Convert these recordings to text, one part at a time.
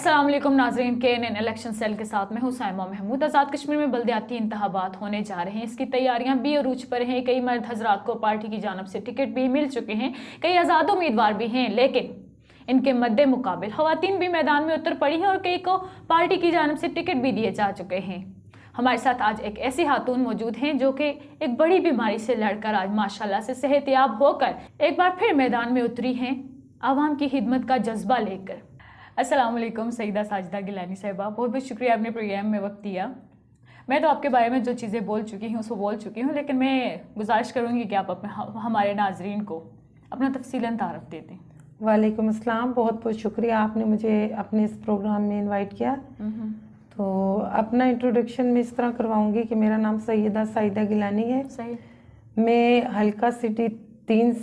अस्सलाम वालेकुम नाज़रीन, KNN इलेक्शन सेल के साथ मैं हूं साइमा महमूद। आज़ाद कश्मीर में बल्दियाती इंतखाबात होने जा रहे हैं, इसकी तैयारियां भी अरूज पर हैं। कई मर्द हजरात को पार्टी की जानब से टिकट भी मिल चुके हैं, कई आज़ाद उम्मीदवार भी हैं, लेकिन इनके मद्दे मुकाबिल खवातीन भी मैदान में उतर पड़ी हैं और कई को पार्टी की जानब से टिकट भी दिए जा चुके हैं। हमारे साथ आज एक ऐसी खातून मौजूद हैं जो कि एक बड़ी बीमारी से लड़कर आज माशाल्लाह से सेहतयाब होकर एक बार फिर मैदान में उतरी हैं, आवाम की खिदमत का जज्बा लेकर। अस्सलाम वालेकुम सईदा साजिदा गिलानी साहिबा, बहुत बहुत शुक्रिया आपने प्रोग्राम में वक्त दिया। मैं तो आपके बारे में जो चीज़ें बोल चुकी हूँ उसको बोल चुकी हूँ, लेकिन मैं गुजारिश करूँगी कि आप अपने हमारे नाजरीन को अपना तफसीलन तारफ़ दे दें। वालेकुम अस्सलाम, बहुत बहुत शुक्रिया आपने मुझे अपने इस प्रोग्राम में इनवाइट किया। तो अपना इंट्रोडक्शन में इस तरह करवाऊँगी कि मेरा नाम सईदा साजिदा गिलानी है। सही। मैं हल्का सिटी 3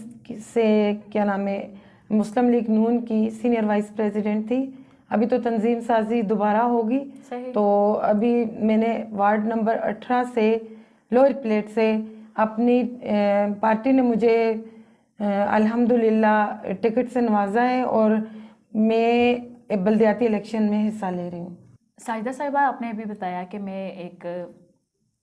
से क्या नाम है मुस्लिम लीग नून की सीनियर वाइस प्रेसिडेंट थी। अभी तो तंजीम साजी दोबारा होगी। सही। तो अभी मैंने वार्ड नंबर 18 से लोअर प्लेट से अपनी पार्टी ने मुझे अल्हम्दुलिल्लाह टिकट से नवाजा है और मैं बल्दियाती इलेक्शन में हिस्सा ले रही हूँ। साजिदा साहिबा, आपने अभी बताया कि मैं एक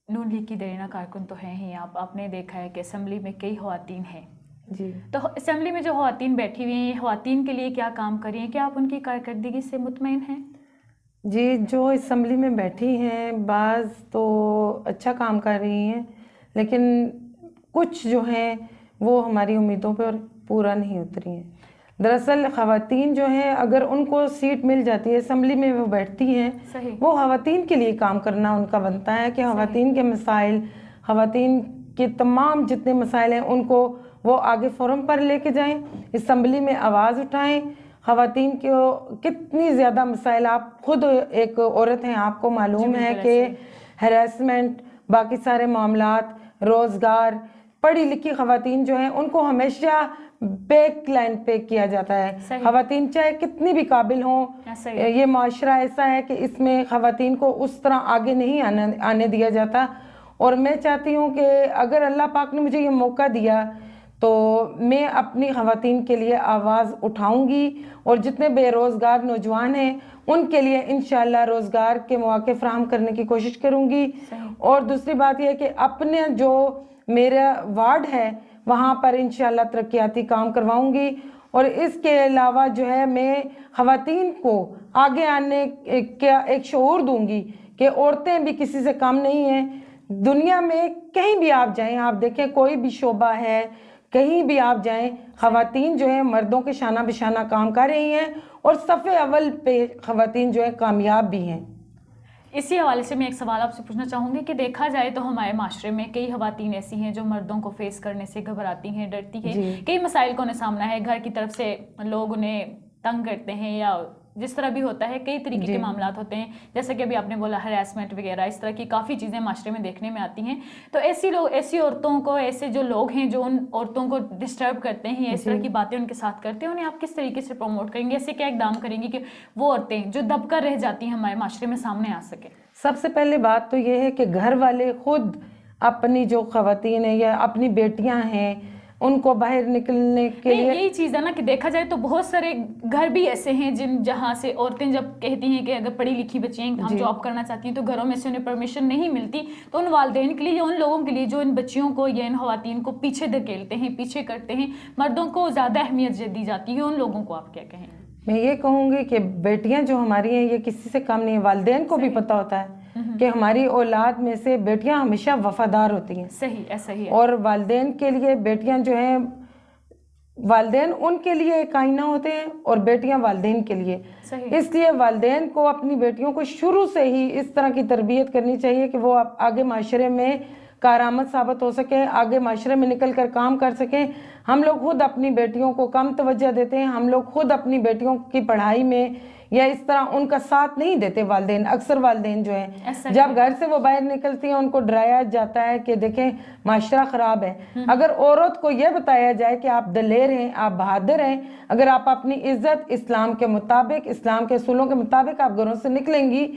नून लीग की देरीना कारकुन तो हैं ही। आपने देखा है कि असम्बली में कई ख़वातीन हैं जी। तो असम्बली में जो ख़वातीन बैठी हुई हैं, ख़वातीन के लिए क्या काम कर रही हैं? क्या आप उनकी कारकर्दगी से मुतमईन हैं? जी, जो असम्बली में बैठी हैं बाज़ तो अच्छा काम कर रही हैं, लेकिन कुछ जो हैं वो हमारी उम्मीदों पर पूरा नहीं उतरी हैं। दरअसल ख़वातीन जो हैं अगर उनको सीट मिल जाती है असम्बली में वो बैठती हैं, वो ख़वातीन के लिए काम करना उनका बनता है कि ख़वातीन के मसाइल, ख़वातीन के तमाम जितने मसाइल हैं उनको वो आगे फोरम पर लेके जाएं, असम्बली में आवाज़ उठाएं। ख़वातीन को कितनी ज़्यादा मसाइल, आप खुद एक औरत हैं, आपको मालूम है कि हैरेसमेंट, बाकी सारे मामलात, रोज़गार, पढ़ी लिखी ख़वातीन जो हैं उनको हमेशा बैक लाइन पे किया जाता है। ख़वातीन चाहे कितनी भी काबिल हों, ये माशरा ऐसा है कि इसमें ख़वातीन को उस तरह आगे नहीं आने दिया जाता। और मैं चाहती हूँ कि अगर अल्लाह पाक ने मुझे ये मौका दिया तो मैं अपनी ख़वातीन के लिए आवाज़ उठाऊंगी और जितने बेरोज़गार नौजवान हैं उनके लिए इंशाअल्लाह रोज़गार के मौके फ़राहम करने की कोशिश करूंगी। और दूसरी बात यह कि अपने जो मेरा वार्ड है वहाँ पर इंशाअल्लाह तरक्याती काम करवाऊंगी। और इसके अलावा जो है मैं ख़वातीन को आगे आने का एक शऊर दूंगी कि औरतें भी किसी से कम नहीं हैं। दुनिया में कहीं भी आप जाएं, आप देखें कोई भी शोबा है, कहीं भी आप जाएं, ख़वातीन जो है मर्दों के शाना बिशाना काम कर रही हैं और सफ़े अव्वल पे ख़वातीन जो है कामयाब भी हैं। इसी हवाले से मैं एक सवाल आपसे पूछना चाहूँगी कि देखा जाए तो हमारे माशरे में कई ख़वातीन ऐसी हैं जो मर्दों को फेस करने से घबराती हैं, डरती हैं, कई मसाइल को उन्हें सामना है, घर की तरफ से लोग उन्हें तंग करते हैं या जिस तरह भी होता है, कई तरीके के मामलात होते हैं, जैसे कि अभी आपने बोला हरासमेंट वगैरह, इस तरह की काफ़ी चीज़ें माशरे में देखने में आती हैं। तो ऐसी औरतों को, ऐसे जो लोग हैं जो उन औरतों को डिस्टर्ब करते हैं, इस तरह की बातें उनके साथ करते हैं, उन्हें आप किस तरीके से प्रमोट करेंगे? ऐसे क्या इकदाम करेंगे कि वो औरतें जो दबकर रह जाती हैं हमारे माशरे में सामने आ सके? सबसे पहले बात तो ये है कि घर वाले खुद अपनी जो ख़वातीन है या अपनी बेटियां हैं उनको बाहर निकलने के लिए, यही चीज़ है ना कि देखा जाए तो बहुत सारे घर भी ऐसे हैं जहाँ से औरतें जब कहती हैं कि अगर पढ़ी लिखी बच्चियाँ हम जॉब करना चाहती हैं तो घरों में से उन्हें परमिशन नहीं मिलती, तो उन वालिदैन के लिए, उन लोगों के लिए जो इन बच्चियों को या इन ख़वातीन को पीछे धकेलते हैं, पीछे करते हैं, मर्दों को ज़्यादा अहमियत दी जाती है, उन लोगों को आप क्या कहेंगे? मैं ये कहूँगी कि बेटियां जो हमारी हैं ये किसी से कम नहीं है। वालिदैन को भी पता होता है कि हमारी औलाद में से बेटियां हमेशा वफादार होती हैं। सही, ऐसा ही है। और वालिदैन के लिए बेटियां जो हैं, वालिदैन उनके लिए एक आईना होते हैं और बेटियां वालिदैन के लिए। इसलिए वालिदैन को अपनी बेटियों को शुरू से ही इस तरह की तरबियत करनी चाहिए कि वो आगे माशरे में कारआमद साबित हो सके, आगे माशरे में निकल कर काम कर सकें। हम लोग खुद अपनी बेटियों को कम तवज्जो देते हैं, हम लोग खुद अपनी बेटियों की पढ़ाई में या इस तरह उनका साथ नहीं देते वालिदैन। अक्सर वालिदैन जो है जब घर से वो बाहर निकलती हैं उनको डराया जाता है कि देखें माशरा ख़राब है। अगर औरत को यह बताया जाए कि आप दलेर हैं, आप बहादुर हैं, अगर आप अपनी इज्जत इस्लाम के मुताबिक, इस्लाम के असूलों के मुताबिक आप घरों से निकलेंगी,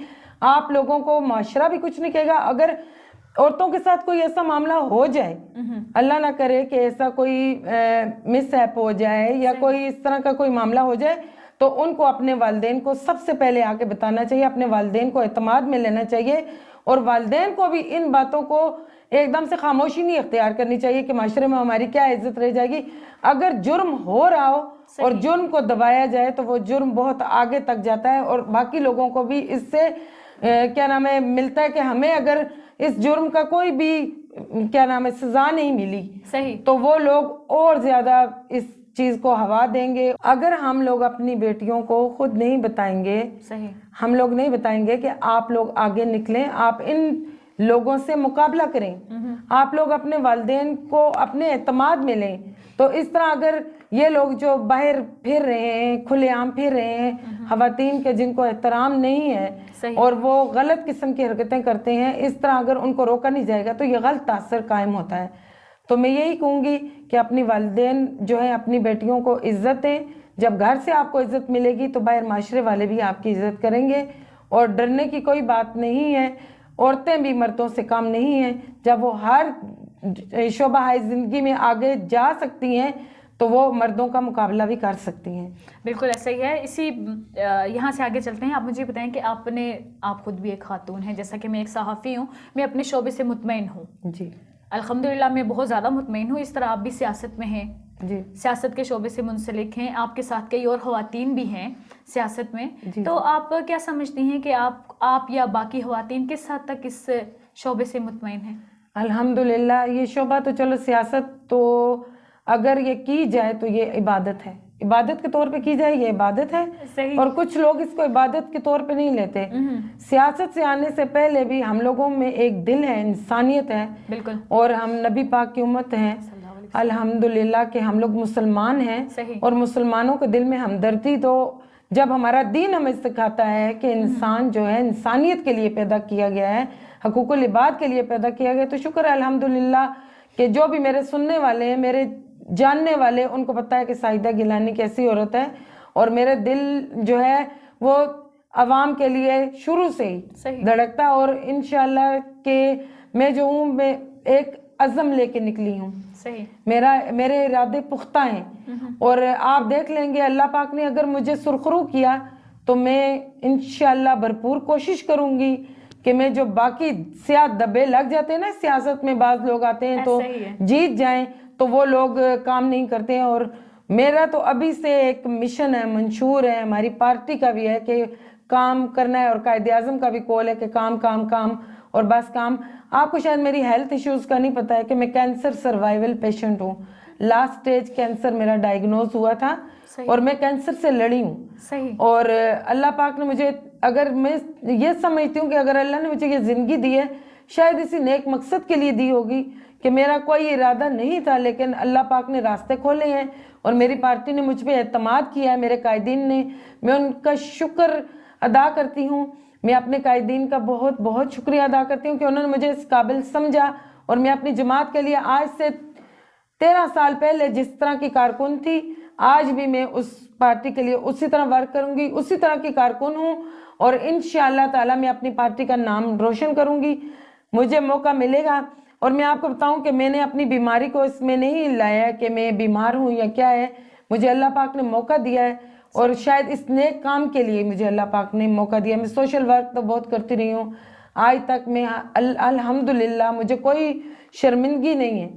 आप लोगों को माशरा भी कुछ नहीं कहेगा। अगर औरतों के साथ कोई ऐसा मामला हो जाए, अल्लाह ना करे कि ऐसा कोई मिसहैप हो जाए या कोई इस तरह का कोई मामला हो जाए, तो उनको अपने वालिदैन को सबसे पहले आके बताना चाहिए, अपने वालिदैन को एतमाद में लेना चाहिए, और वालिदैन को भी इन बातों को एकदम से खामोशी नहीं इख्तियार करनी चाहिए कि माशरे में हमारी क्या इज्जत रह जाएगी। अगर जुर्म हो रहा हो और जुर्म को दबाया जाए तो वो जुर्म बहुत आगे तक जाता है, और बाकी लोगों को भी इससे क्या नाम है मिलता है कि हमें अगर इस जुर्म का कोई भी क्या नाम है सजा नहीं मिली सही, तो वो लोग और ज्यादा इस चीज को हवा देंगे। अगर हम लोग अपनी बेटियों को खुद नहीं बताएंगे, सही, हम लोग नहीं बताएंगे कि आप लोग आगे निकलें, आप इन लोगों से मुकाबला करें, आप लोग अपने वालिदैन को अपने एतमाद में लें, तो इस तरह अगर ये लोग जो बाहर फिर रहे हैं, खुलेआम फिर रहे हैं, खवातीन के जिनको एहतराम नहीं है और वो गलत किस्म की हरकतें करते हैं, इस तरह अगर उनको रोका नहीं जाएगा तो ये गलत तासर कायम होता है। तो मैं यही कहूँगी कि अपनी वालिदैन जो है अपनी बेटियों को इज्जत दें। जब घर से आपको इज्जत मिलेगी तो बाहर माशरे वाले भी आपकी इज्जत करेंगे, और डरने की कोई बात नहीं है। औरतें भी मर्दों से कम नहीं हैं। जब वो हर शोबा ज़िंदगी में आगे जा सकती हैं तो वो मर्दों का मुकाबला भी कर सकती हैं। बिल्कुल ऐसा ही है। इसी यहाँ से आगे चलते हैं। आप मुझे बताएं कि आप खुद भी एक खातून हैं, जैसा कि मैं एक सहाफ़ी हूँ, मैं अपने शोबे से मुतमईन हूँ जी, अल्हम्दुलिल्लाह, मैं बहुत ज़्यादा मुतमईन हूँ। इस तरह आप भी सियासत में हैं जी, सियासत के शोबे से मुंसलिक हैं, आपके साथ कई और ख़वातीन भी हैं सियासत में, तो आप क्या समझती हैं कि आप या बाकी ख़वातीन किस हद तक इस शोबे से मुतमईन हैं? अल्हम्दुलिल्लाह, ये शोबा तो चलो सियासत तो अगर ये की जाए तो ये इबादत है, इबादत के तौर पे की जाए ये इबादत है। सही। और कुछ लोग इसको इबादत के तौर पे नहीं लेते। सियासत से आने से पहले भी हम लोगों में एक दिल है, इंसानियत है। बिल्कुल। और हम नबी पाक की उम्मत हैं अल्हम्दुलिल्लाह कि हम लोग मुसलमान हैं, और मुसलमानों के दिल में हमदर्दी, तो जब हमारा दीन हमें सिखाता है कि इंसान जो है इंसानियत के लिए पैदा किया गया है, हकूकुल इबाद के लिए पैदा किया गया, तो शुक्र है अल्हम्दुलिल्लाह कि जो भी मेरे सुनने वाले हैं, मेरे जानने वाले, उनको पता है कि साहिदा गिलानी कैसी औरत है, और मेरे दिल जो है वो अवाम के लिए शुरू से ही धड़कता है। और इंशाल्लाह के मैं जो हूँ, मैं एक अज़म लेके निकली हूँ। सही। मेरे इरादे पुख्ता हैं, और आप देख लेंगे अल्लाह पाक ने अगर मुझे सुरखरू किया तो मैं इंशाल्लाह भरपूर कोशिश करूँगी कि मैं जो बाकी स्याह दबे लग जाते हैं ना सियासत में, बाज लोग आते हैं तो जीत जाएं, तो वो लोग काम नहीं करते हैं। और मेरा तो अभी से एक मिशन है, मंशूर है, हमारी पार्टी का भी है कि काम करना है, और कायदे आज़म का भी कॉल है कि काम काम काम और बस काम। आपको शायद मेरी हेल्थ इश्यूज़ का नहीं पता है कि मैं कैंसर सर्वाइवल पेशेंट हूँ। लास्ट स्टेज कैंसर मेरा डायग्नोज हुआ था, और मैं कैंसर से लड़ी हूँ। और अल्लाह पाक ने मुझे, अगर मैं ये समझती हूँ कि अगर अल्लाह ने मुझे ये ज़िंदगी दी है, शायद इसी नेक मकसद के लिए दी होगी कि मेरा कोई इरादा नहीं था, लेकिन अल्लाह पाक ने रास्ते खोले हैं, और मेरी पार्टी ने मुझ पर एतमाद किया है, मेरे कायदीन ने। मैं उनका शुक्र अदा करती हूँ। मैं अपने कायदीन का बहुत बहुत शुक्रिया अदा करती हूँ कि उन्होंने मुझे इस काबिल समझा, और मैं अपनी जमात के लिए आज से 13 साल पहले जिस तरह की कारकुन थी, आज भी मैं उस पार्टी के लिए उसी तरह वर्क करूँगी, उसी तरह की कारकुन हूँ, और इंशाअल्लाह ताला मैं अपनी पार्टी का नाम रोशन करूँगी। मुझे मौका मिलेगा। और मैं आपको बताऊं कि मैंने अपनी बीमारी को इसमें नहीं लाया कि मैं बीमार हूं या क्या है, मुझे अल्लाह पाक ने मौका दिया है, और शायद इस नेक काम के लिए मुझे अल्लाह पाक ने मौका दिया। मैं सोशल वर्क तो बहुत करती रही हूँ आज तक। मैं अल्हम्दुलिल्लाह मुझे कोई शर्मिंदगी नहीं है,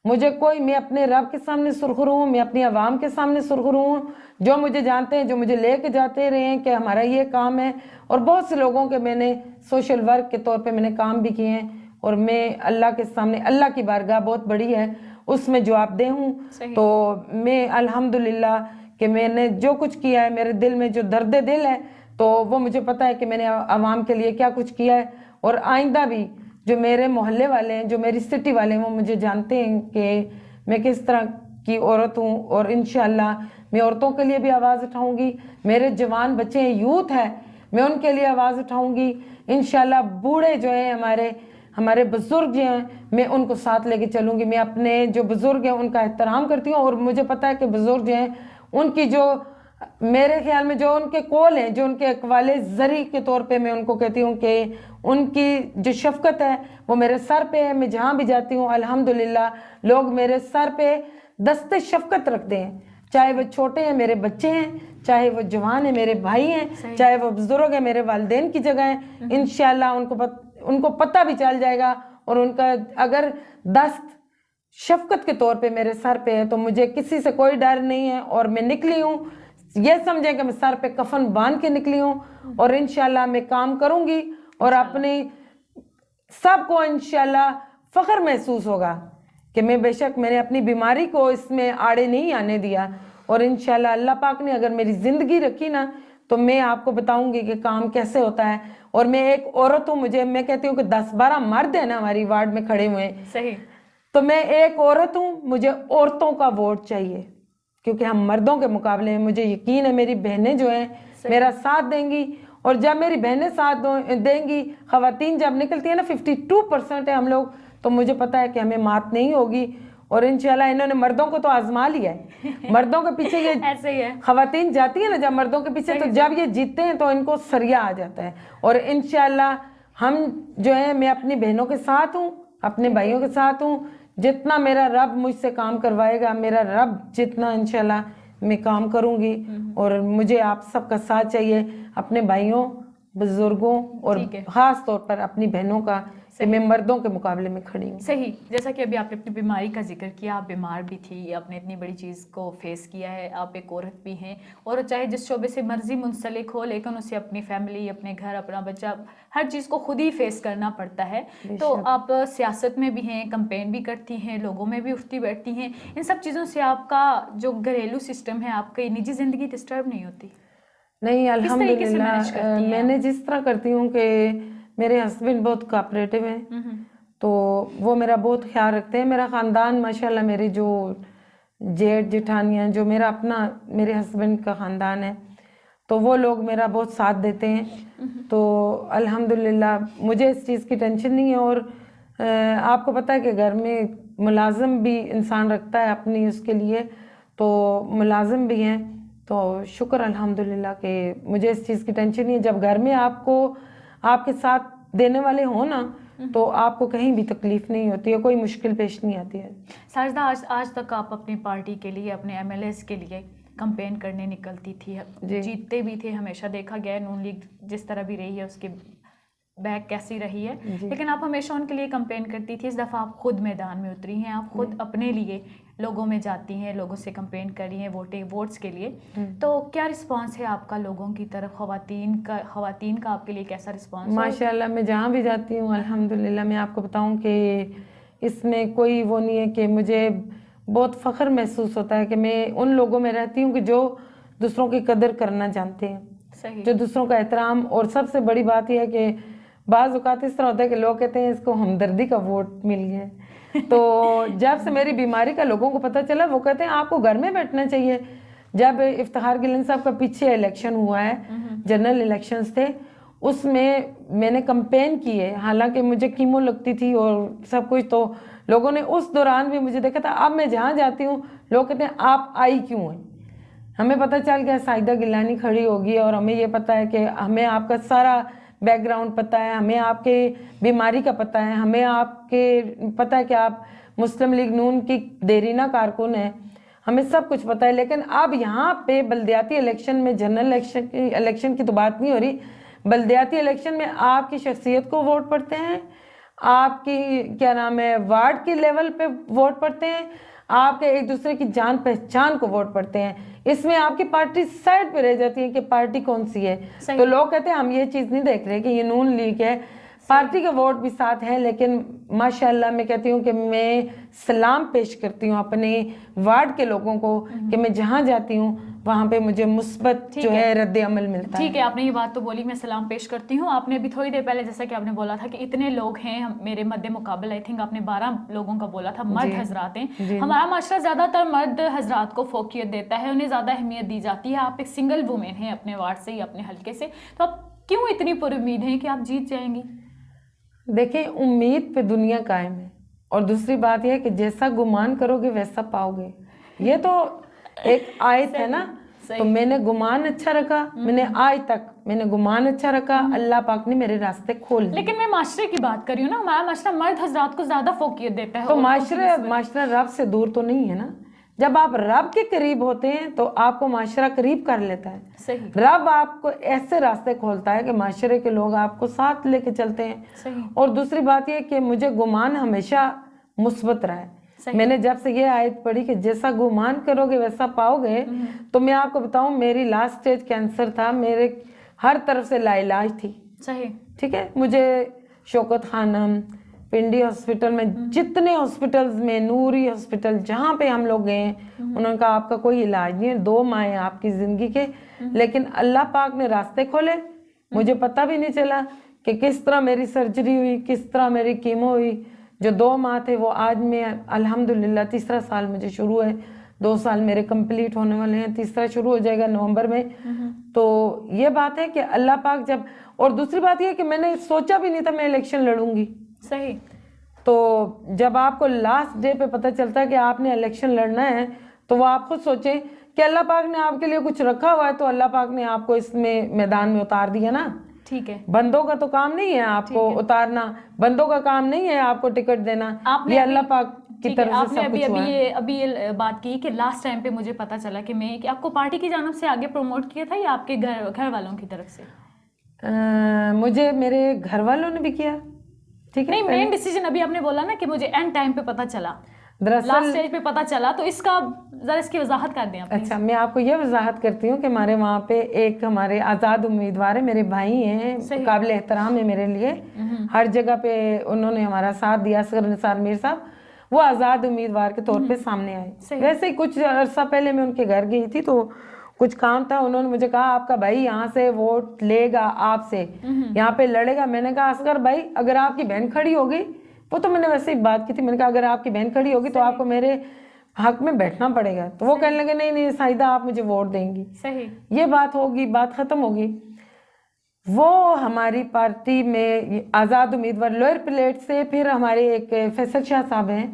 मैं अपने रब के सामने सुरखरू हूँ, मैं अपनी आवाम के सामने सुरखरू हूँ, जो मुझे जानते हैं, जो मुझे लेके जाते रहे हैं कि हमारा ये काम है। और बहुत से लोगों के मैंने सोशल वर्क के तौर पे मैंने काम भी किए हैं, और मैं अल्लाह के सामने, अल्लाह की बारगाह बहुत बड़ी है, उसमें जवाबदेह हूँ। तो मैं अल्हम्दुलिल्लाह कि मैंने जो कुछ किया है, मेरे दिल में जो दर्द दिल है, तो वो मुझे पता है कि मैंने आवाम के लिए क्या कुछ किया है। और आइंदा भी जो मेरे मोहल्ले वाले हैं, जो मेरी सिटी वाले हैं, वो मुझे जानते हैं कि मैं किस तरह की औरत हूँ, और इंशाअल्लाह मैं औरतों के लिए भी आवाज़ उठाऊँगी। मेरे जवान बच्चे हैं, यूथ है, मैं उनके लिए आवाज़ उठाऊँगी इंशाअल्लाह। बूढ़े जो हैं, हमारे बुजुर्ग जो हैं, मैं उनको साथ लेके चलूँगी। मैं अपने जो बुजुर्ग हैं उनका एहतराम करती हूँ, और मुझे पता है कि बुजुर्ग जो हैं उनकी जो, मेरे ख्याल में जो उनके कौल हैं, जो उनके अकवाले ज़री के तौर पे मैं उनको कहती हूँ कि उनकी जो शफ़क़त है वो मेरे सर पे है। मैं जहाँ भी जाती हूँ अल्हम्दुलिल्लाह लोग मेरे सर पे दस्ते शफ़क़त रखते हैं, चाहे वो छोटे हैं, मेरे बच्चे हैं, चाहे वो जवान है मेरे भाई हैं, चाहे वो बुजुर्ग है मेरे वालिदैन की जगह है, इंशाल्लाह उनको पता भी चल जाएगा। और उनका अगर दस्त शफकत के तौर पे मेरे सर पे है तो मुझे किसी से कोई डर नहीं है। और मैं निकली हूँ, ये समझें कि मैं सर पे कफन बांध के निकली हूँ और इंशाल्लाह मैं काम करूंगी और अपने सबको इंशाल्लाह फख्र महसूस होगा कि मैं बेशक मैंने अपनी बीमारी को इसमें आड़े नहीं आने दिया। और इंशाल्लाह अल्लाह पाक ने अगर मेरी जिंदगी रखी ना तो मैं आपको बताऊंगी कि काम कैसे होता है। और मैं एक औरत हूँ, मैं कहती हूँ कि 10-12 मर्द है ना हमारी वार्ड में खड़े हुए हैं, सही, तो मैं एक औरत हूँ, मुझे औरतों का वोट चाहिए क्योंकि हम मर्दों के मुकाबले में मुझे यकीन है मेरी बहनें जो हैं मेरा साथ देंगी। और जब मेरी बहनें साथ देंगी, खवातीन जब निकलती है ना 52% है हम लोग, तो मुझे पता है कि हमें मात नहीं होगी। और इंशाल्लाह इन्होंने मर्दों को तो आजमा लिया है, मर्दों के पीछे ये ऐसे ही है, खवातीन जाती है ना जब मर्दों के पीछे, तो जब ये जीतते हैं तो इनको सरिया आ जाता है। और इंशाल्लाह हम जो है, मैं अपनी बहनों के साथ हूँ, अपने भाइयों के साथ हूँ। जितना मेरा रब मुझसे काम करवाएगा, मेरा रब जितना इंशाल्लाह मैं काम करूँगी। और मुझे आप सबका साथ चाहिए, अपने भाइयों, बुजुर्गों और ख़ास तौर पर अपनी बहनों का, कि मैं मर्दों के मुकाबले में खड़ी हूँ। सही, जैसा कि अभी आपने अपनी बीमारी का जिक्र किया, आप बीमार भी थी, आपने इतनी बड़ी चीज़ को फेस किया है, आप एक औरत भी हैं और चाहे जिस शोबे से मर्जी मुंसलिक हो, लेकिन उसे अपनी फैमिली, अपने घर, अपना बच्चा, हर चीज़ को खुद ही फेस करना पड़ता है। तो आप सियासत में भी हैं, कंपेन भी करती हैं, लोगों में भी उठती बैठती हैं, इन सब चीज़ों से आपका जो घरेलू सिस्टम है, आपकी निजी ज़िंदगी डिस्टर्ब नहीं होती? नहीं, अल्हम्दुलिल्लाह मैंने जिस तरह करती हूँ कि मेरे हस्बैंड बहुत कोऑपरेटिव हैं, तो वो मेरा बहुत ख्याल रखते हैं। मेरा ख़ानदान माशाल्लाह, मेरे जो जेठ जेठानियाँ, जो मेरा अपना मेरे हस्बैंड का ख़ानदान है, तो वो लोग मेरा बहुत साथ देते हैं। तो अल्हम्दुलिल्लाह मुझे इस चीज़ की टेंशन नहीं है। और आपको पता है कि घर में मुलाजिम भी इंसान रखता है अपनी उसके लिए, तो मुलाजिम भी हैं, तो शुक्र अल्हम्दुलिल्लाह कि मुझे इस चीज़ की टेंशन नहीं है। जब घर में आपको आपके साथ देने वाले हो ना, तो आपको कहीं भी तकलीफ नहीं होती है, कोई मुश्किल पेश नहीं आती है। साजिदा, आज तक आप अपनी पार्टी के लिए, अपने MLAs के लिए कंपेन करने निकलती थी, जीतते भी थे, हमेशा देखा गया है नून लीग जिस तरह भी रही है उसके बैक कैसी रही है, लेकिन आप हमेशा उनके लिए कंपेन करती थी। इस दफ़ा आप खुद मैदान में उतरी हैं, आप खुद अपने लिए लोगों में जाती हैं, लोगों से कंपेन करी हैं वोट्स के लिए। तो क्या रिस्पांस है आपका लोगों की तरफ, ख़वातीन का आपके लिए कैसा रिस्पांस? माशाल्लाह मैं जहाँ भी जाती हूँ अल्हम्दुलिल्लाह, मैं आपको बताऊँ कि इसमें कोई वो नहीं है कि मुझे बहुत फ़ख्र महसूस होता है कि मैं उन लोगों में रहती हूँ कि जो दूसरों की कदर करना जानते हैं, सही, जो दूसरों का एहतराम। और सबसे बड़ी बात यह है कि बाज़ औक़ात इस तरह होता है कि लोग कहते हैं इसको हमदर्दी का वोट मिल गया। तो जब से मेरी बीमारी का लोगों को पता चला, वो कहते हैं आपको घर में बैठना चाहिए। जब इफ्तिखार गिलन साहब का पीछे इलेक्शन हुआ है, जनरल इलेक्शंस थे, उसमें मैंने कंपेन की है, हालांकि मुझे कीमो लगती थी और सब कुछ, तो लोगों ने उस दौरान भी मुझे देखा था। अब मैं जहाँ जाती हूँ लोग कहते हैं आप आई क्यों हैं। हमें पता चल गया साइदा गिलानी खड़ी होगी और हमें ये पता है कि हमें आपका सारा बैकग्राउंड पता है, हमें आपके बीमारी का पता है, हमें आपके पता है कि आप मुस्लिम लीग नून की देरीना कारकुन है, हमें सब कुछ पता है। लेकिन अब यहाँ पे बल्दियाती इलेक्शन में, जनरल इलेक्शन की तो बात नहीं हो रही, बल्दियाती इलेक्शन में आपकी शख्सियत को वोट पड़ते हैं, आपकी क्या नाम है वार्ड के लेवल पे वोट पड़ते हैं, आपके एक दूसरे की जान पहचान को वोट पड़ते हैं। इसमें आपकी पार्टी साइड पे रह जाती है कि पार्टी कौन सी है। तो लोग कहते हैं हम ये चीज़ नहीं देख रहे कि ये नून लीग है, पार्टी के वोट भी साथ हैं। लेकिन माशाल्लाह मैं कहती हूँ कि मैं सलाम पेश करती हूँ अपने वार्ड के लोगों को कि मैं जहाँ जाती हूँ वहाँ पे मुझे मुस्बत जो है रद्द अमल मिलता है। ठीक है, आपने ये बात तो बोली, मैं सलाम पेश करती हूँ। आपने अभी थोड़ी देर पहले जैसा कि आपने बोला था कि इतने लोग हैं मेरे मद्दे मुकाबले, आई थिंक आपने 12 लोगों का बोला था, मर्द हजरात हैं। हमारा माशरा ज़्यादातर मर्द हजरात को फोकियत देता है, उन्हें ज़्यादा अहमियत दी जाती है। आप एक सिंगल वुमेन हैं अपने वार्ड से या अपने हल्के से, तो आप क्यों इतनी पुरुम्मीद हैं कि आप जीत जाएंगी? देखिए, उम्मीद पे दुनिया कायम है, और दूसरी बात यह है कि जैसा गुमान करोगे वैसा पाओगे। ये तो एक आयत है ना, तो मैंने गुमान अच्छा रखा, मैंने आज तक मैंने गुमान अच्छा रखा, अल्लाह पाक ने मेरे रास्ते खोल दिए। लेकिन मैं माशरे की बात कर रही हूँ ना, हमारा माशरा मर्द हज़रात को ज़्यादा फोकियत देता है। तो माशरा रब से दूर तो नहीं है ना। जब आप रब के करीब होते हैं तो आपको माशरा करीब कर लेता है। सही। रब आपको ऐसे रास्ते खोलता है कि माशरे के लोग आपको साथ लेके चलते हैं। सही। और दूसरी बात यह कि मुझे गुमान हमेशा मुस्बत रहा है। मैंने जब से ये आयत पढ़ी कि जैसा गुमान करोगे वैसा पाओगे, तो मैं आपको बताऊं मेरी लास्ट स्टेज कैंसर था, मेरे हर तरफ से लाइलाज थी। सही। ठीक है, मुझे शौकत खानम, पिंडी हॉस्पिटल में, जितने हॉस्पिटल्स में, नूरी हॉस्पिटल, जहाँ पे हम लोग गए उन्होंने कहा आपका कोई इलाज नहीं है, 2 माह हैं आपकी जिंदगी के। लेकिन अल्लाह पाक ने रास्ते खोले, मुझे पता भी नहीं चला कि किस तरह मेरी सर्जरी हुई, किस तरह मेरी कीमो हुई। जो 2 माह थे वो आज में अल्हम्दुलिल्लाह 3रा साल मुझे शुरू है, 2 साल मेरे कंप्लीट होने वाले हैं, 3रा शुरू हो जाएगा नवंबर में। तो ये बात है कि अल्लाह पाक जब, और दूसरी बात ये कि मैंने सोचा भी नहीं था मैं इलेक्शन लड़ूंगी। सही। तो जब आपको लास्ट डे पे पता चलता है कि आपने इलेक्शन लड़ना है, तो वो आप खुद सोचें कि अल्लाह पाक ने आपके लिए कुछ रखा हुआ है, तो अल्लाह पाक ने आपको इसमें मैदान में उतार दिया ना। ठीक है। बंदों का तो काम नहीं है आपको उतारना, बंदों का काम नहीं है आपको टिकट देना, ये अल्लाह पाक की तरफ से सब कुछ हुआ है। अभी ये बात की कि लास्ट टाइम पे मुझे पता चला कि मैं, कि आपको पार्टी की जानब से आगे प्रमोट किया था या आपके घर वालों की तरफ से? मुझे मेरे घर वालों ने भी किया। ठीक है, नहीं, मेन डिसीजन अभी आपने बोला ना कि मुझे एंड टाइम पे पता चला, दरअसल लास्ट स्टेज पे पता चला, तो इसका जरा इसकी वजाहत कर दें आप। अच्छा, मैं आपको ये वजाहत करती हूँ कि हमारे वहाँ पे एक हमारे आज़ाद उम्मीदवार है, मेरे भाई हैं, काबिल एहतराम है मेरे लिए, हर जगह पे उन्होंने हमारा साथ दिया। असगर निसार मीर साहब वो आज़ाद उम्मीदवार के तौर पे सामने आए। वैसे ही कुछ अर्सा पहले मैं उनके घर गई थी, तो कुछ काम था, उन्होंने मुझे कहा आपका भाई यहाँ से वोट लेगा, आपसे यहाँ पे लड़ेगा। मैंने कहा असगर भाई अगर आपकी बहन खड़ी होगी, वो तो मैंने वैसे ही बात की थी, मैंने कहा अगर आपकी बहन खड़ी होगी तो आपको मेरे हक में बैठना पड़ेगा। तो वो कहने लगे नहीं नहीं साइदा आप मुझे वोट देंगी। सही। ये बात होगी, बात खत्म होगी। वो हमारी पार्टी में आज़ाद उम्मीदवार लोअर प्लेट से, फिर हमारे एक फैसल शाह साहब हैं,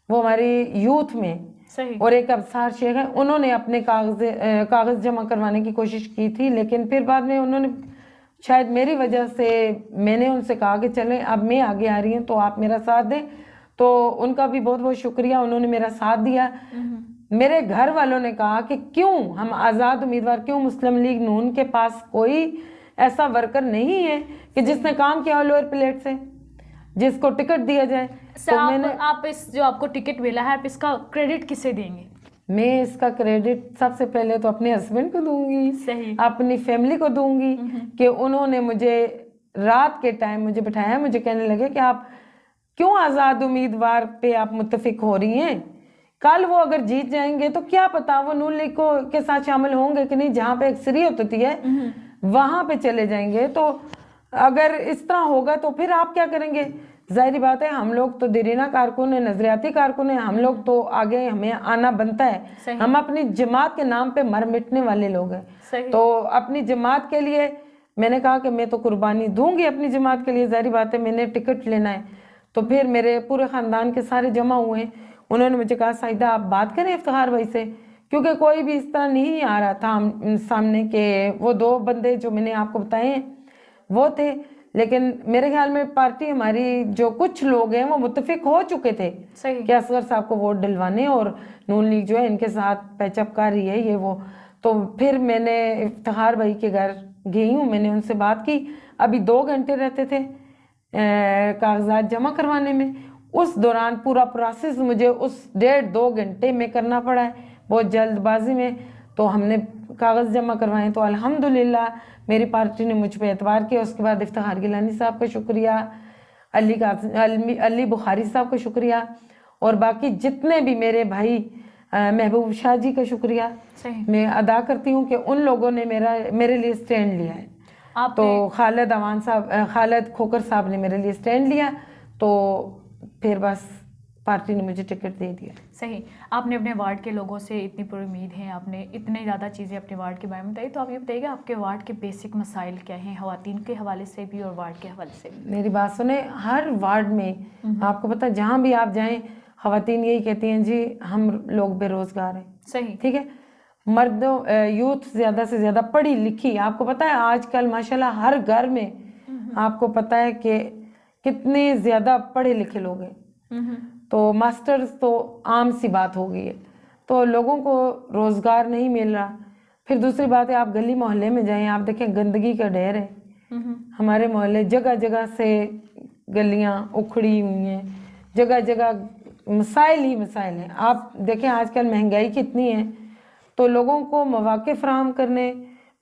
वो हमारी यूथ में, सही। और एक अबसार शेख है, उन्होंने अपने कागज जमा करवाने की कोशिश की थी, लेकिन फिर बाद में उन्होंने शायद मेरी वजह से, मैंने उनसे कहा कि चलें अब मैं आगे आ रही हूँ तो आप मेरा साथ दें, तो उनका भी बहुत बहुत शुक्रिया, उन्होंने मेरा साथ दिया। मेरे घर वालों ने कहा कि क्यों हम आज़ाद उम्मीदवार, क्यों मुस्लिम लीग नून के पास कोई ऐसा वर्कर नहीं है कि जिसने काम किया हो लोअर प्लेट से, जिसको टिकट दिया जाए। तो आप इस जो आपको टिकट मिला है, आप इसका क्रेडिट किसे देंगे? मैं इसका क्रेडिट सबसे पहले तो अपने हस्बैंड को दूंगी, सही। अपनी फैमिली को दूंगी कि उन्होंने मुझे रात के टाइम मुझे बिठाया, मुझे कहने लगे कि आप क्यों आज़ाद उम्मीदवार पे आप मुत्तफिक हो रही हैं, कल वो अगर जीत जाएंगे तो क्या पता वो नून लीग को के साथ शामिल होंगे कि नहीं, जहाँ पे अक्सरियत होती है वहां पे चले जाएंगे। तो अगर इस तरह होगा तो फिर आप क्या करेंगे? जाहिर बात है हम लोग तो देरीना कारकुन है, नजरियाती कारकुन है, हम लोग तो आगे हमें आना बनता है। हम अपनी जमात के नाम पे मर मिटने वाले लोग हैं, तो अपनी जमात के लिए मैंने कहा कि मैं तो कुर्बानी दूंगी अपनी जमात के लिए। जाहिर बात है मैंने टिकट लेना है, तो फिर मेरे पूरे ख़ानदान के सारे जमा हुए। उन्होंने मुझे कहा साइदा आप बात करें इफ्तिखार भाई से, क्योंकि कोई भी इस तरह नहीं आ रहा था सामने के, वो 2 बंदे जो मैंने आपको बताए हैं वो थे। लेकिन मेरे ख्याल में पार्टी हमारी जो कुछ लोग हैं वो मुत्तफिक हो चुके थे कि असगर साहब को वोट दिलवाने, और नून लीग जो है इनके साथ पैचअप कर रही है ये वो। तो फिर मैंने इफ्तिखार भाई के घर गई हूँ, मैंने उनसे बात की। अभी 2 घंटे रहते थे कागजात जमा करवाने में, उस दौरान पूरा प्रोसेस मुझे उस 1.5-2 घंटे में करना पड़ा है, बहुत जल्दबाजी में। तो हमने कागज़ जमा करवाए, तो अल्हम्दुलिल्लाह मेरी पार्टी ने मुझ पर एतबार किया। उसके बाद इफ्तिखार गिलानी साहब का शुक्रिया, अली बुखारी साहब का शुक्रिया, और बाकी जितने भी मेरे भाई महबूब शाह जी का शुक्रिया मैं अदा करती हूँ कि उन लोगों ने मेरे लिए स्टैंड लिया है। तो खालिद अवान साहब, खालिद खोकर साहब ने मेरे लिए स्टैंड लिया, तो फिर बस पार्टी ने मुझे टिकट दे दिया। सही। आपने अपने वार्ड के लोगों से इतनी पूरी उम्मीद है, आपने इतनी ज़्यादा चीज़ें अपने वार्ड के बारे में बताई, तो आप ये बताइएगा आपके वार्ड के बेसिक मसाइल क्या हैं, ख़वातीन के हवाले से भी और वार्ड के हवाले से भी? मेरी बात सुने, हर वार्ड में आपको पता है जहाँ भी आप जाएं ख़वातीन यही कहती हैं जी हम लोग बेरोज़गार हैं। सही। ठीक है, मर्दों यूथ ज़्यादा से ज़्यादा पढ़ी लिखी, आपको पता है आजकल माशाल्लाह हर घर में आपको पता है कि कितने ज़्यादा पढ़े लिखे लोग हैं, तो मास्टर्स तो आम सी बात हो गई है। तो लोगों को रोजगार नहीं मिल रहा। फिर दूसरी बात है, आप गली मोहल्ले में जाएं, आप देखें गंदगी का ढेर है। हमारे मोहल्ले जगह जगह से गलियां उखड़ी हुई हैं, जगह जगह मसाइल ही मसाइल हैं। आप देखें आजकल महंगाई कितनी है, तो लोगों को मौके फराहम करने,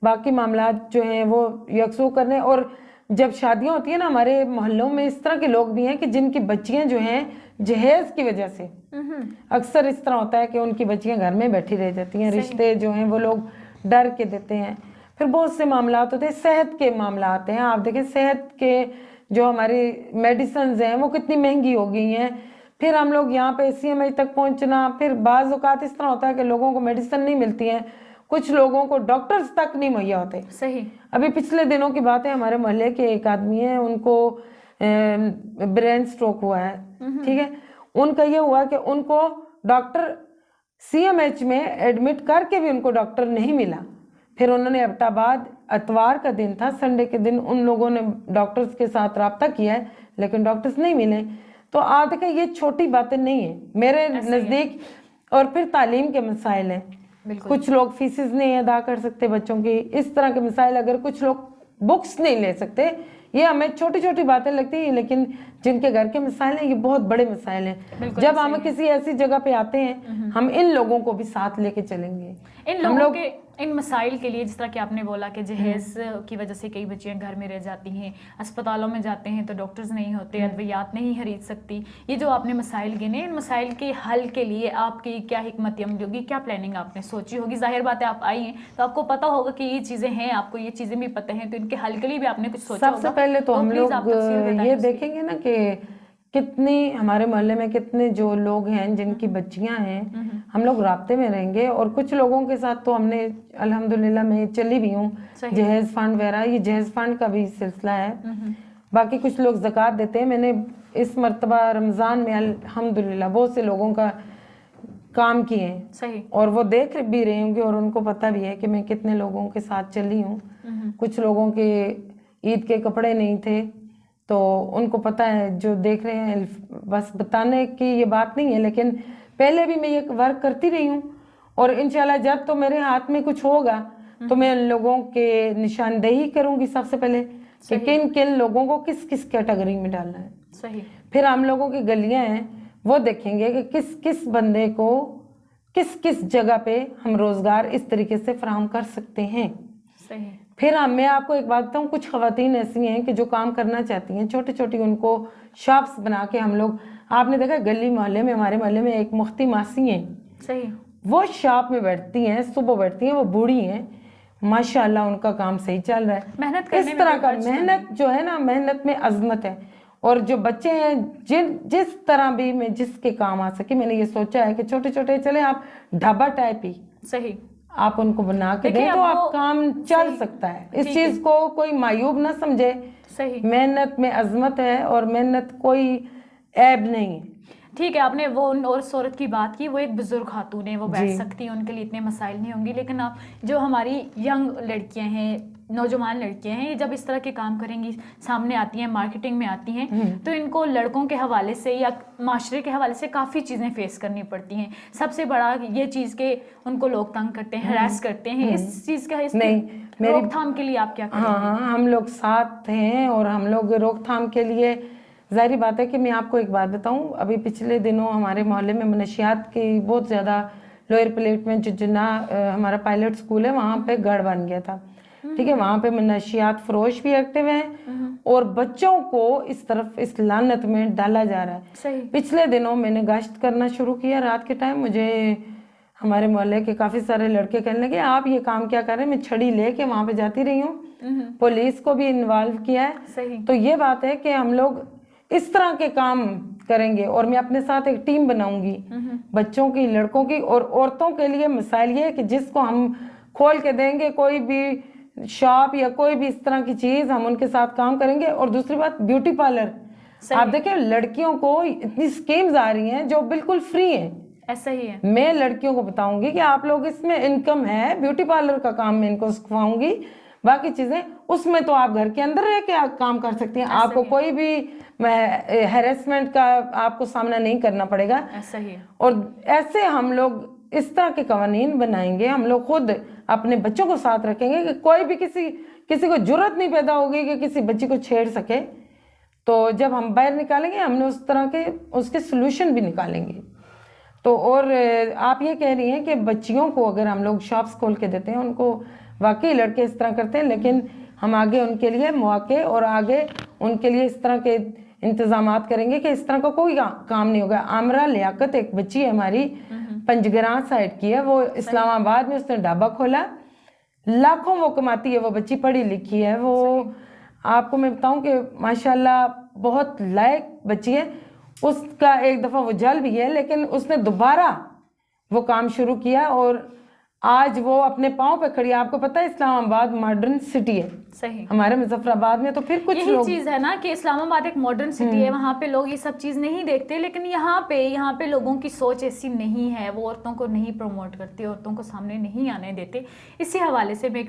बाकी मामलात जो हैं वो यकसू करने। और जब शादियां होती है ना, हमारे मोहल्लों में इस तरह के लोग भी हैं कि जिनकी बच्चियां जो हैं जहेज की वजह से, अक्सर इस तरह होता है कि उनकी बच्चियां घर में बैठी रह जाती हैं, रिश्ते जो हैं वो लोग डर के देते हैं। फिर बहुत से मामलात होते हैं, सेहत के मामलात हैं। आप देखें सेहत के जो हमारी मेडिसिन हैं वो कितनी महंगी हो गई हैं। फिर हम लोग यहाँ पे CMH तक पहुँचना, फिर बाज़ औक़ात इस तरह होता है कि लोगों को मेडिसिन नहीं मिलती हैं, कुछ लोगों को डॉक्टर्स तक नहीं मुहैया होते। सही। अभी पिछले दिनों की बात है, हमारे मोहल्ले के एक आदमी है, उनको ब्रेन स्ट्रोक हुआ है, ठीक है। उनका ये हुआ कि उनको डॉक्टर CMH में एडमिट करके भी उनको डॉक्टर नहीं मिला। फिर उन्होंने एबटाबाद, इतवार का दिन था, संडे के दिन उन लोगों ने डॉक्टर्स के साथ रब्ता किया है, लेकिन डॉक्टर्स नहीं मिले। तो आप देखें ये छोटी बातें नहीं है मेरे नज़दीक। और फिर तालीम के मसाइल हैं, कुछ लोग फीसिस नहीं अदा कर सकते बच्चों की, इस तरह के मसाइल। अगर कुछ लोग बुक्स नहीं ले सकते, ये हमें छोटी छोटी बातें लगती हैं, लेकिन जिनके घर के मसाइल हैं ये बहुत बड़े मसाइल हैं। जब हम किसी ऐसी जगह पे आते हैं, हम इन लोगों को भी साथ लेके चलेंगे। इन लोगों के इन मसाइल के लिए, जिस तरह कि आपने बोला कि जहेज की वजह से कई बच्चियां घर में रह जाती हैं, अस्पतालों में जाते हैं तो डॉक्टर्स नहीं होते, अद्वियात नहीं खरीद सकती, ये जो आपने मसाइल गिने, इन मसाइल के हल के लिए आपकी क्या हिकमत अमली होगी, क्या प्लानिंग आपने सोची होगी? जाहिर बात है आप आई हैं तो आपको पता होगा कि ये चीज़ें हैं, आपको ये चीज़ें भी पता हैं, तो इनके हल के लिए भी आपने कुछ सोचा होगा। सबसे पहले तो हम लोग ये देखेंगे ना कि कितनी हमारे मोहल्ले में कितने जो लोग हैं जिनकी बच्चियां हैं, हम लोग राब्ते में रहेंगे। और कुछ लोगों के साथ तो हमने अल्हम्दुलिल्लाह मैं चली भी हूँ, जहेज फंड वगैरह, ये जहेज फंड का भी सिलसिला है। बाकी कुछ लोग ज़कात देते हैं। मैंने इस मरतबा रमज़ान में अल्हम्दुलिल्लाह बहुत से लोगों का काम किए हैं, सही, और वो देख भी रही होंगी और उनको पता भी है कि मैं कितने लोगों के साथ चली हूँ। कुछ लोगों के ईद के कपड़े नहीं थे, तो उनको पता है, जो देख रहे हैं। बस बताने की ये बात नहीं है, लेकिन पहले भी मैं ये वर्क करती रही हूँ। और इंशाल्लाह जब तो मेरे हाथ में कुछ होगा तो मैं उन लोगों के निशानदेही करूँगी सबसे पहले कि किन किन लोगों को किस किस कैटेगरी में डालना है। सही। फिर हम लोगों की गलियाँ हैं वो देखेंगे कि किस किस बंदे को किस किस जगह पे हम रोज़गार इस तरीके से फराहम कर सकते हैं। सही। फिर मैं आपको एक बात बताऊँ, कुछ ख़वातीन ऐसी हैं कि जो काम करना चाहती हैं, छोटी छोटी उनको शॉप्स बना के हम लोग, आपने देखा गली मोहल्ले में, हमारे मोहल्ले में एक मुफ्ती मासी हैं, सही, वो शॉप में बैठती हैं, सुबह बैठती हैं, वो बूढ़ी हैं, माशाल्लाह उनका काम सही चल रहा है। मेहनत करने इस तरह का मेहनत जो है ना, मेहनत में अजमत है। और जो बच्चे हैं जिस तरह भी मैं जिसके काम आ सके, मैंने ये सोचा है कि छोटे छोटे चले आप ढाबा टाइप ही, सही, आप उनको बना के दें तो आप काम चल सकता है। इस चीज को कोई मायूब ना समझे। सही, मेहनत में अजमत है और मेहनत कोई ऐब नहीं है। ठीक है, आपने वो और औरत की बात की, वो एक बुजुर्ग खातून है, वो बैठ सकती है, उनके लिए इतने मसाइल नहीं होंगे। लेकिन आप जो हमारी यंग लड़कियां हैं, नौजवान लड़कियां हैं, ये जब इस तरह के काम करेंगी, सामने आती हैं, मार्केटिंग में आती हैं, तो इनको लड़कों के हवाले से या माशरे के हवाले से काफ़ी चीज़ें फेस करनी पड़ती हैं। सबसे बड़ा ये चीज़ के उनको लोग तंग करते हैं, हरास करते हैं। इस चीज़ का रोकथाम के लिए आप क्या करेंगे? हाँ, हम लोग साथ हैं और हम लोग रोकथाम के लिए, जाहिर बात है कि मैं आपको एक बात बताऊं, अभी पिछले दिनों हमारे मोहल्ले में मनशियात की बहुत ज़्यादा, लोअर प्लेट में जिन्ना हमारा पायलट स्कूल है, वहाँ पे गढ़ बन गया था, ठीक है। वहाँ पे मनशियात फरोश भी एक्टिव हैं और बच्चों को इस तरफ इस लानत में डाला जा रहा है। सही। पिछले दिनों मैंने गश्त करना शुरू किया रात के टाइम, मुझे हमारे मोहल्ले के काफ़ी सारे लड़के कहने लगे आप ये काम क्या कर रहे हैं। मैं छड़ी लेके वहाँ पे जाती रही हूँ, पुलिस को भी इन्वॉल्व किया है। सही। तो ये बात है कि हम लोग इस तरह के काम करेंगे और मैं अपने साथ एक टीम बनाऊंगी बच्चों की, लड़कों की और औरतों के लिए। मिसाल ये है कि जिसको हम खोल के देंगे कोई भी शॉप या कोई भी इस तरह की चीज़, हम उनके साथ काम करेंगे। और दूसरी बात, ब्यूटी पार्लर, आप देखें लड़कियों को इतनी स्कीम्स आ रही हैं जो बिल्कुल फ्री हैं। ऐसा ही है। मैं लड़कियों को बताऊंगी कि आप लोग इसमें इनकम है, ब्यूटी पार्लर का काम मैं इनको सिखवाऊंगी, बाकी चीजें उसमें तो आप घर के अंदर रह के आप काम कर सकती हैं। आपको कोई भी हैरेसमेंट का आपको सामना नहीं करना पड़ेगा। ऐसा ही है। और ऐसे हम लोग इस तरह के कवानीन बनाएंगे, हम लोग खुद अपने बच्चों को साथ रखेंगे कि कोई भी किसी को जरूरत नहीं पैदा होगी कि किसी बच्ची को छेड़ सके। तो जब हम बाहर निकालेंगे हमने उस तरह के उसके सोल्यूशन भी निकालेंगे। तो और आप ये कह रही हैं कि बच्चियों को अगर हम लोग शॉप्स खोल के देते हैं, उनको वाकई लड़के इस तरह करते हैं, लेकिन हम आगे उनके लिए मौके और आगे उनके लिए इस तरह के इंतजामात करेंगे कि इस तरह का कोई काम नहीं होगा। आमरा लियाकत एक बच्ची है हमारी, पंजगरां साइड की है, वो इस्लामाबाद में उसने ढाबा खोला, लाखों वो कमाती है, वो बच्ची पढ़ी लिखी है, वो आपको मैं बताऊं कि माशाल्लाह बहुत लायक बच्ची है। उसका एक दफ़ा वो जल भी है, लेकिन उसने दोबारा वो काम शुरू किया और आज वो अपने पाँव पे खड़ी है। आपको पता है इस्लामाबाद मॉडर्न सिटी है, सही, हमारे मुजफ्फराबाद में तो फिर कुछ यही लोग चीज है ना कि इस्लामाबाद एक मॉडर्न सिटी है, वहाँ पे लोग ये सब चीज नहीं देखते, लेकिन यहाँ पे लोगों की सोच ऐसी नहीं है, वो औरतों को नहीं प्रमोट करते, औरतों को सामने नहीं आने देते। इसी हवाले से मैं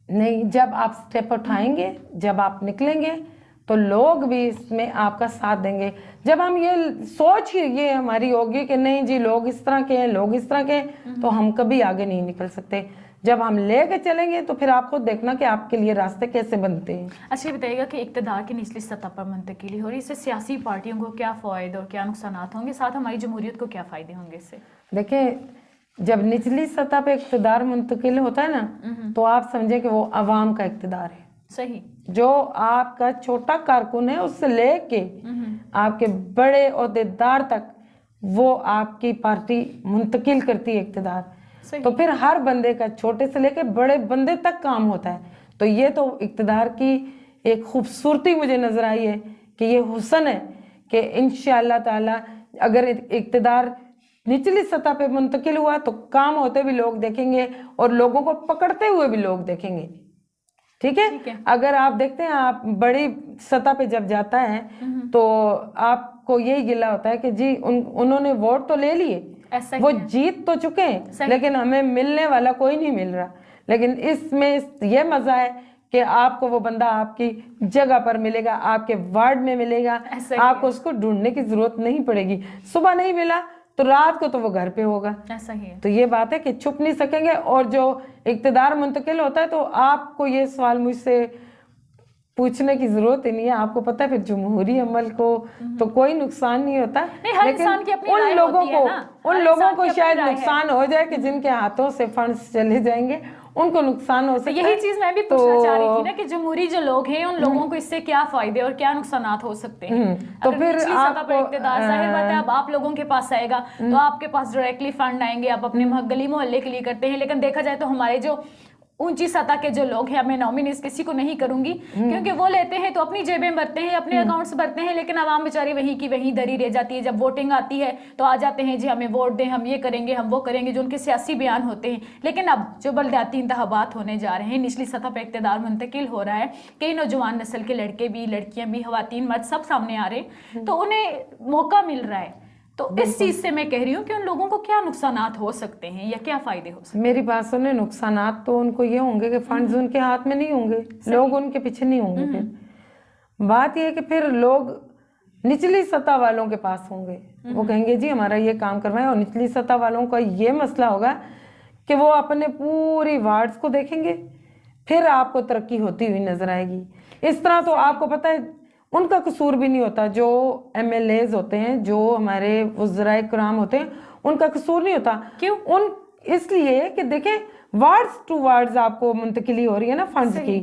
नहीं, जब आप स्टेप उठाएंगे, जब आप निकलेंगे तो लोग भी इसमें आपका साथ देंगे। जब हम ये सोच ये हमारी होगी कि नहीं जी लोग इस तरह के हैं, लोग इस तरह के हैं, तो हम कभी आगे नहीं निकल सकते। जब हम लेके चलेंगे तो फिर आप खुद देखना कि आपके लिए रास्ते कैसे बनते हैं। अच्छा बताइएगा कि इक़्तिदार की निचली सतह पर मुंतकिली हो रही, इससे सियासी पार्टियों को क्या फ़ायदे और क्या नुकसान होंगे, साथ हमारी जमहूरियत को क्या फ़ायदे होंगे इससे? देखिए, जब निचली सतह पे इक़्तिदार मुंतकिल होता है ना, तो आप समझे कि वो अवाम का इक़्तिदार है। सही, जो आपका छोटा कारकुन है उससे लेके आपके बड़े ओहदेदार तक वो आपकी पार्टी मुंतकिल करती है इक़्तिदार। तो फिर हर बंदे का छोटे से लेके बड़े बंदे तक काम होता है। तो ये तो इक़्तिदार की एक खूबसूरती मुझे नजर आई है कि ये हुस्न है कि इंशाअल्लाह ताला अगर इक़्तिदार निचली सतह पे मुंतकिल हुआ तो काम होते भी लोग देखेंगे और लोगों को पकड़ते हुए भी लोग देखेंगे। ठीक है? अगर आप देखते हैं, आप बड़ी सतह पे जब जाता है तो आपको यही गिला होता है कि जी उन्होंने वोट तो ले लिए, वो जीत तो चुके हैं, लेकिन हमें मिलने वाला कोई नहीं मिल रहा। लेकिन इसमें ये मजा है कि आपको वो बंदा आपकी जगह पर मिलेगा, आपके वार्ड में मिलेगा, आपको उसको ढूंढने की जरूरत नहीं पड़ेगी। सुबह नहीं मिला तो रात को तो वो घर पे होगा। ऐसा ही है। तो ये बात है कि छुप नहीं सकेंगे। और जो इक़्तिदार मुंतकिल होता है तो आपको ये सवाल मुझसे पूछने की जरूरत ही नहीं है। आपको पता है फिर जमहूरी अमल को तो कोई नुकसान नहीं होता, लेकिन उन लोगों को शायद नुकसान हो जाए कि जिनके हाथों से फंड्स चले जाएंगे, उनको नुकसान हो सकता है। यही चीज मैं भी पूछना चाह रही थी ना कि जमहूरी जो लोग हैं उन लोगों को इससे क्या फायदे और क्या नुकसान हो सकते हैं। तो फिर आपको इक़्तिदार जाहिर बात है अब आप लोगों के पास आएगा तो आपके पास डायरेक्टली फंड आएंगे, आप अपने गली मोहल्ले के लिए करते हैं। लेकिन देखा जाए तो हमारे जो ऊंची सतह के जो लोग हैं, मैं नॉमिनेट किसी को नहीं करूंगी क्योंकि वो लेते हैं तो अपनी जेबें भरते हैं, अपने अकाउंट्स भरते हैं, लेकिन आवाम बेचारी वहीं की वहीं दरी रह जाती है। जब वोटिंग आती है तो आ जाते हैं जी हमें वोट दें, हम ये करेंगे, हम वो करेंगे, जो उनके सियासी बयान होते हैं। लेकिन अब जो बलदियाती इंतखाबात होने जा रहे हैं, निचली सतह पर इक़्तिदार मुंतकिल हो रहा है, कई नौजवान नस्ल के लड़के भी, लड़कियां भी, ख़वातीन मर्द सब सामने आ रहे हैं, तो उन्हें मौका मिल रहा है। तो इस चीज से मैं कह रही हूँ कि उन लोगों को क्या नुकसानात हो सकते हैं या क्या फायदे हो सकते हैं? मेरी बात सुने, नुकसानात तो उनको ये होंगे कि फंड्स उनके हाथ में नहीं होंगे, लोग उनके पीछे नहीं होंगे। फिर बात ये है कि फिर लोग निचली सतह वालों के पास होंगे, वो कहेंगे जी हमारा ये काम करवाएं। और निचली सतह वालों का ये मसला होगा कि वो अपने पूरी वार्ड्स को देखेंगे, फिर आपको तरक्की होती हुई नजर आएगी। इस तरह तो आपको पता है उनका कसूर भी नहीं होता, जो MLAs होते हैं, जो हमारे वज़राए कराम होते हैं, उनका कसूर नहीं होता। क्यों? इसलिए कि देखें वार्ड्स टू वार्ड्स आपको मुंतकिली हो रही है ना फंड्स की,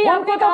उनको तो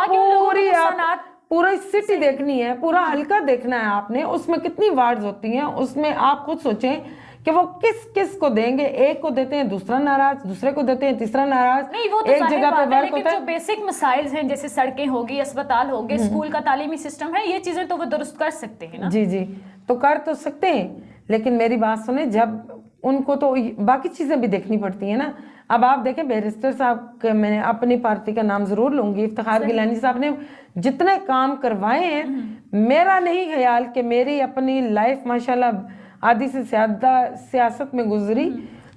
पूरी सिटी देखनी है, पूरा हल्का देखना है आपने, उसमें कितनी वार्ड्स होती हैं, उसमें आप खुद सोचें कि वो किस किस को देंगे। एक को देते हैं दूसरा नाराज, दूसरे को देते हैं तीसरा नाराज, नहीं वो तो एक जगह पे वर्क होता है। जो बेसिक मसाइल हैं जैसे सड़कें होगी, अस्पताल हो गए, स्कूल का तालीमी सिस्टम है, ये चीजें तो वो दुरुस्त कर सकते हैं ना। जी जी, तो कर तो सकते हैं, लेकिन मेरी बात सुने, जब उनको तो बाकी चीजें भी देखनी पड़ती है ना। अब आप देखें बैरिस्टर साहब, मैंने अपनी पार्टी का नाम जरूर लूंगी, इफ्तिखार गिलानी साहब ने जितने काम करवाए हैं, मेरा नहीं ख्याल कि मेरी अपनी लाइफ माशाल्लाह आधी से ज्यादा सियासत में गुजरी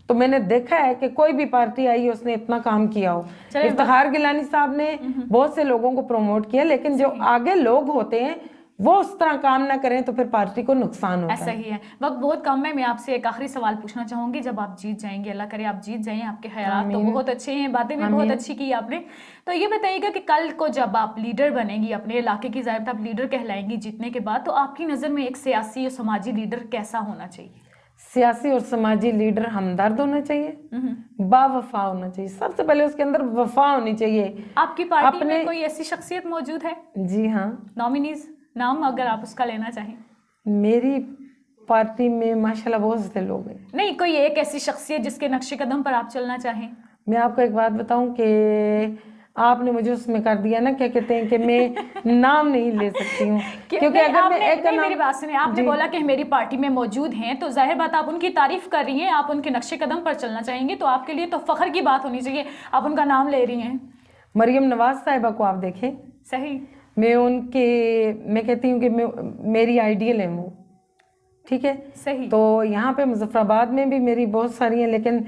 तो मैंने देखा है कि कोई भी पार्टी आई है उसने इतना काम किया हो। इफ्तिखार गिलानी साहब ने बहुत से लोगों को प्रमोट किया, लेकिन जो आगे लोग होते हैं वो उस तरह काम ना करें तो फिर पार्टी को नुकसान होता ऐसा है। ही है। वक्त बहुत कम है, मैं आपसे एक आखिरी सवाल पूछना चाहूंगी। जब आप जीत जाएंगे, अल्लाह करे आप जीत जाएं, आपके ख्यालात तो आमीन। बहुत अच्छे हैं, बातें भी बहुत अच्छी की आपने, तो ये बताइएगा कि कल को जब आप लीडर बनेंगी, अपने इलाके की ज़ाहिर आप लीडर कहलाएंगी जीतने के बाद, तो आपकी नज़र में एक सियासी और समाजी लीडर कैसा होना चाहिए? सियासी और समाजी लीडर हमदर्द होना चाहिए, बावफा होना चाहिए, सबसे पहले उसके अंदर वफा होनी चाहिए। आपकी पार्टी में कोई ऐसी शख्सियत मौजूद है? जी हाँ, नॉमिनीज नाम अगर आप उसका लेना चाहें। मेरी पार्टी में माशाल्लाह बहुत से लोग हैं। नहीं, कोई एक ऐसी शख्सियत जिसके नक्शे कदम पर आप चलना चाहें। मैं आपको एक बात बताऊं कि आपने मुझे उसमें कर दिया ना, क्या कहते हैं कि मैं नाम नहीं ले सकती हूँ, क्योंकि अगर मैं एक मेरी बात सुनिए, आपने बोला कि मेरी पार्टी में मौजूद हैं, तो जाहिर बात आप उनकी तारीफ कर रही हैं, आप उनके नक्शे कदम पर चलना चाहेंगे, तो आपके लिए तो फख्र की बात होनी चाहिए, आप उनका नाम ले रही हैं। मरियम नवाज साहिबा को आप देखें। सही। मैं कहती हूँ कि मेरी आइडियल है वो, ठीक है। सही। तो यहाँ पे मुजफ्फराबाद में भी मेरी बहुत सारी हैं, लेकिन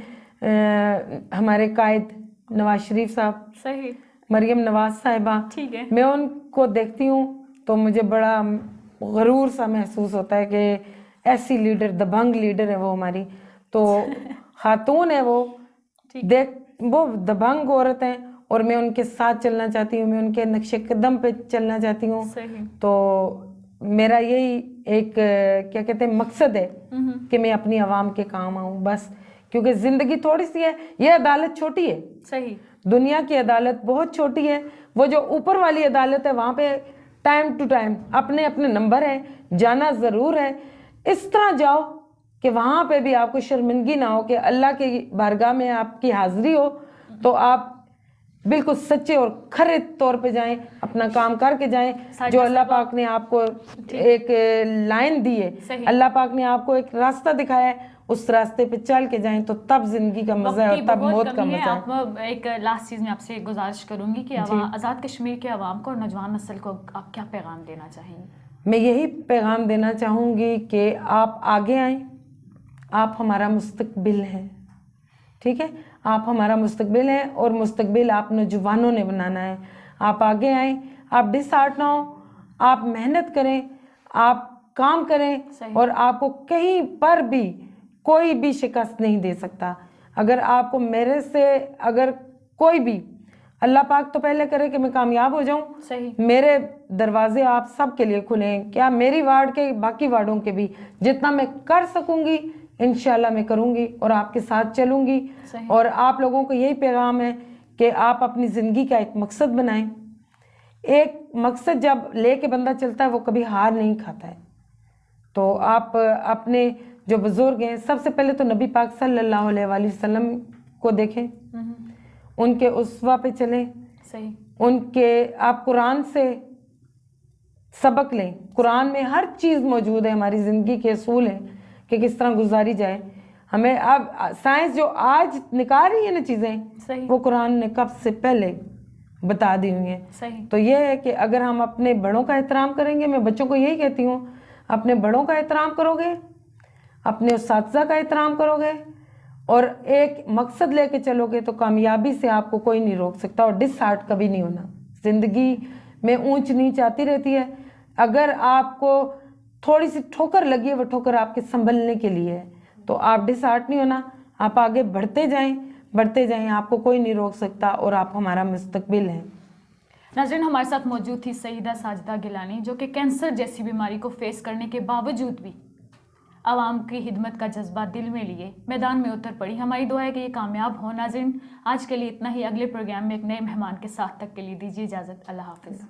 हमारे कायद नवाज शरीफ साहब, सही, मरियम नवाज साहिबा, ठीक है, मैं उनको देखती हूँ तो मुझे बड़ा गरूर सा महसूस होता है कि ऐसी लीडर, दबंग लीडर है वो हमारी। तो खातून है वो, वो दबंग औरत है और मैं उनके साथ चलना चाहती हूँ, मैं उनके नक्शे कदम पे चलना चाहती हूँ। तो मेरा यही एक क्या कहते हैं मकसद है कि मैं अपनी आवाम के काम आऊँ बस, क्योंकि जिंदगी थोड़ी सी है, ये अदालत छोटी है। सही। दुनिया की अदालत बहुत छोटी है, वो जो ऊपर वाली अदालत है वहाँ पे टाइम टू टाइम अपने अपने नंबर है, जाना ज़रूर है। इस तरह जाओ कि वहाँ पे भी आपको शर्मिंदगी ना हो, कि अल्लाह की बारगाह में आपकी हाजिरी हो, तो आप बिल्कुल सच्चे और खरे तौर पे जाएं, अपना काम करके जाएं। जो अल्लाह पाक ने आपको एक लाइन दी है, अल्लाह पाक ने आपको एक रास्ता दिखाया है, उस रास्ते पे चल के जाएं, तो तब जिंदगी का मजा है और तब मौत का मजा है। आप एक लास्ट चीज में आपसे एक गुजारिश करूंगी कि आज़ाद कश्मीर के अवाम को और नौजवान नस्ल को आप क्या पैगाम देना चाहेंगे? मैं यही पैगाम देना चाहूँगी कि आप आगे आएँ, आप हमारा मुस्तकबिल हैं, ठीक है, आप हमारा मुस्तकबिल हैं और मुस्तकबिल आप नौजवानों ने बनाना है। आप आगे आएँ, आप डिसहार्ट ना हो, आप मेहनत करें, आप काम करें, और आपको कहीं पर भी कोई भी शिकस्त नहीं दे सकता। अगर आपको मेरे से अगर कोई भी, अल्लाह पाक तो पहले करे कि मैं कामयाब हो जाऊं, मेरे दरवाजे आप सब के लिए खुले हैं, क्या मेरी वार्ड के, बाकी वार्डों के भी, जितना मैं कर सकूंगी इंशाल्लाह मैं करूंगी और आपके साथ चलूंगी। और आप लोगों को यही पैगाम है कि आप अपनी ज़िंदगी का एक मकसद बनाएं। एक मकसद जब लेके बंदा चलता है वो कभी हार नहीं खाता है। तो आप अपने जो बुजुर्ग हैं, सबसे पहले तो नबी पाक सल्लल्लाहु अलैहि वसल्लम को देखें, उनके उस्वा पे चलें, सही, उनके आप कुरान से सबक लें। कुरान में हर चीज़ मौजूद है, हमारी ज़िंदगी के असूल हैं कि किस तरह गुजारी जाए। हमें अब साइंस जो आज निकाल रही है ना चीज़ें, वो कुरान ने कब से पहले बता दी हुई हैं। तो ये है कि अगर हम अपने बड़ों का एहतराम करेंगे, मैं बच्चों को यही कहती हूँ, अपने बड़ों का एहतराम करोगे, अपने उस्ताद का एहतराम करोगे और एक मकसद लेके चलोगे, तो कामयाबी से आपको कोई नहीं रोक सकता और डिसहार्ट कभी नहीं होना। ज़िंदगी में ऊंच नीच आती रहती है, अगर आपको थोड़ी सी ठोकर लगी है, वो ठोकर आपके संभलने के लिए है, तो आप डिसहार्ट नहीं होना, आप आगे बढ़ते जाएं, आपको कोई नहीं रोक सकता और आप हमारा मुस्तकबिल हैं। नाज़रीन, हमारे साथ मौजूद थी सईदा साजिदा गिलानी, जो कि कैंसर जैसी बीमारी को फेस करने के बावजूद भी आवाम की खिदमत का जज्बा दिल में लिए मैदान में उतर पड़ी। हमारी दुआ है कि ये कामयाब हो। नाज़रीन, आज के लिए इतना ही। अगले प्रोग्राम में एक नए मेहमान के साथ तक के लिए दीजिए इजाज़त। अल्लाह हाफ़िज़।